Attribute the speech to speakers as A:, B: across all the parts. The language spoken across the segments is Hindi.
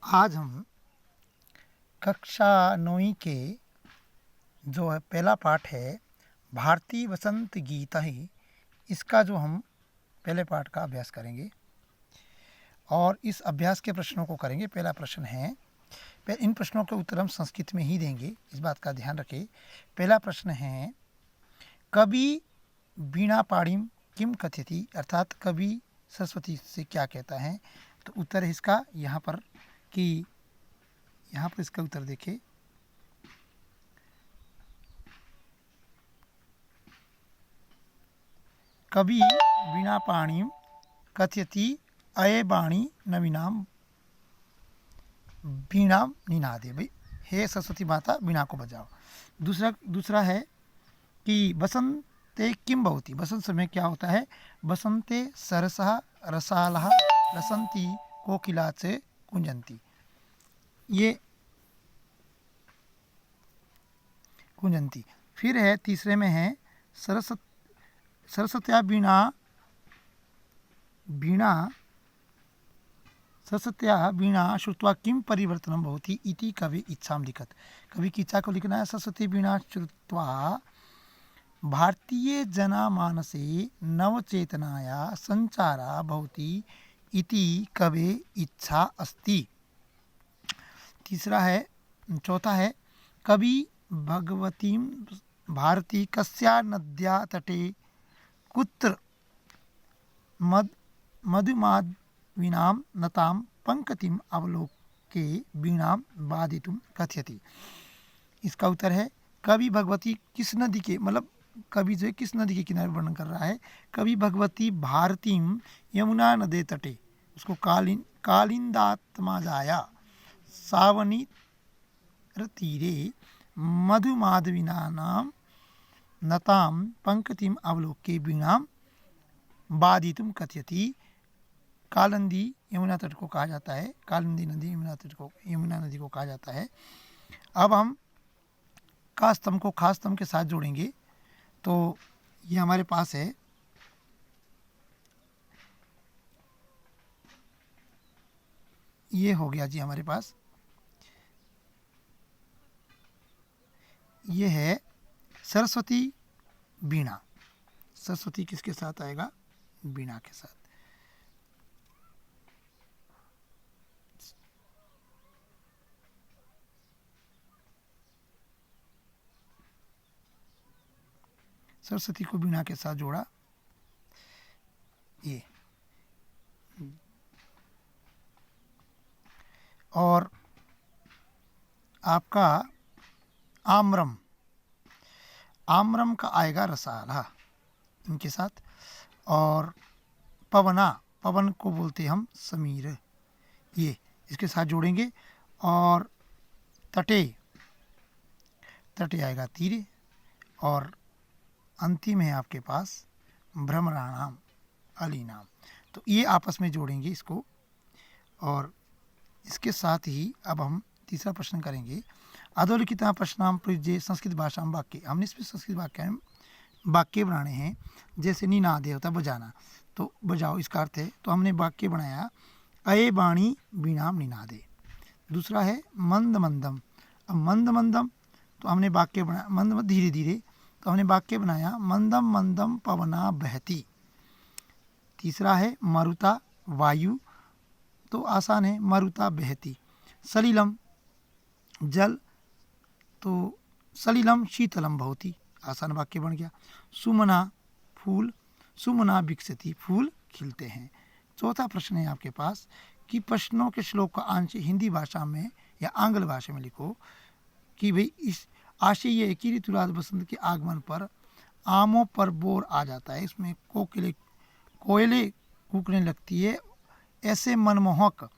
A: आज हम कक्षा 9वीं के जो है पहला पाठ है भारतीय वसंत गीत ही, इसका जो हम पहले पाठ का अभ्यास करेंगे और इस अभ्यास के प्रश्नों को करेंगे। पहला प्रश्न है, इन प्रश्नों के उत्तर हम संस्कृत में ही देंगे, इस बात का ध्यान रखें। पहला प्रश्न है, कवि वीणा पाणिम किम कथयति, अर्थात कवि सरस्वती से क्या कहता है। तो उत्तर है इसका यहाँ पर कि यहाँ पर इसका उत्तर देखिए, कवि वीणा पाणिम कथयति अये वाणी नवीनाम वीणा निनादे। भाई हे सरस्वती माता वीणा को बजाओ। दूसरा है कि बसंते किम भवति, बसंत समय क्या होता है। बसंते सरसः रसालः रसंती कोकिला से कुंजंती, ये कुंजंती। फिर है तीसरे में है सरस्वत्या वीणा श्रुत्वा किम परिवर्तनम भवति इति कवि इच्छां लिखत। कवि की इच्छा को लिखना है, सरस्वती वीणा श्रुत्वा भारतीय जनमानसे नवचेतनाया संचारा भवति इति कवे इच्छा अस्ति। चौथा है, कवि भगवतीं भारती कस्या नद्या तटे कुत्र मधुमाधवीनां नतां पंक्तिम अवलोके वीणां वादितुं कथयति। इसका उत्तर है, कवि भगवती किस नदी के, मतलब कवि जो है किस नदी के किनारे वर्णन कर रहा है। कवि भगवती भारतीम यमुना नदे तटे, उसको कालिंदात्मा जाया सावनी तीरे मधुमाधवीनां नतां पंक्तिम अवलोके वीणां वादितुं कथयति। कालिंदी यमुना तट को कहा जाता है, कालिंदी नदी यमुना नदी को कहा जाता है। अब हम का स्तंभ को खास स्तंभ के साथ जोड़ेंगे। तो ये हमारे पास है, ये हो गया जी हमारे पास, ये है सरस्वती वीणा। सरस्वती किसके साथ आएगा, वीणा के साथ। सरस्वती को वीणा के साथ जोड़ा, ये। और आपका आम्रम का आएगा रसाला इनके साथ। और पवन को बोलते हम समीर, ये इसके साथ जोड़ेंगे। और तटे आएगा तीरे। और अंतिम है आपके पास भ्रमराणाम अलीनाम। तो ये आपस में जोड़ेंगे इसको। और इसके साथ ही अब हम तीसरा प्रश्न करेंगे, अधोलिखित प्रश्नाम प्रयुज्य संस्कृत भाषा में वाक्य। हमने इसमें संस्कृत वाक्य बनाने हैं, जैसे निनादे होता है बजाना, तो बजाओ इसका अर्थ है। तो हमने वाक्य बनाया, अये वाणी वीणाम निनादे। दूसरा है मंद मंदम। अब मंद मंदम तो हमने वाक्य बनाया, मंद धीरे धीरे, तो हमने वाक्य बनाया, मंदम मंदम पवना बहती। तीसरा है मरुता वायु, तो आसान है, मरुता बहती। सलिलम जल, तो सलिलम शीतलम भवति, आसान वाक्य बन गया। सुमना फूल, सुमना विकसति, फूल खिलते हैं। चौथा प्रश्न है आपके पास कि प्रश्नों के श्लोक का अंश हिंदी भाषा में या आंग्ल भाषा में लिखो। कि भाई इस आशय ये है कि ऋतुराज बसंत के आगमन पर आमों पर बोर आ जाता है, इसमें कोयले कूकने लगती है। ऐसे मनमोहक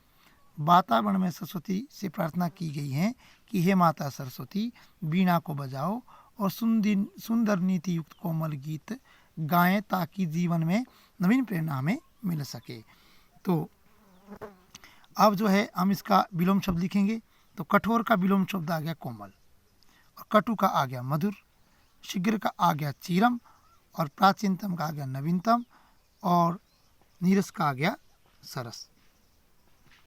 A: वातावरण में सरस्वती से प्रार्थना की गई है कि हे माता सरस्वती, वीणा को बजाओ और सुंदर नीति युक्त कोमल गीत गाएं, ताकि जीवन में नवीन प्रेरणा हमें मिल सके। तो अब जो है हम इसका विलोम शब्द लिखेंगे। तो कठोर का विलोम शब्द आ गया कोमल, और कटु का आ गया मधुर, शीघ्र का आ गया चीरम, और प्राचीनतम का आ गया नवीनतम, और नीरस का आ गया सरस।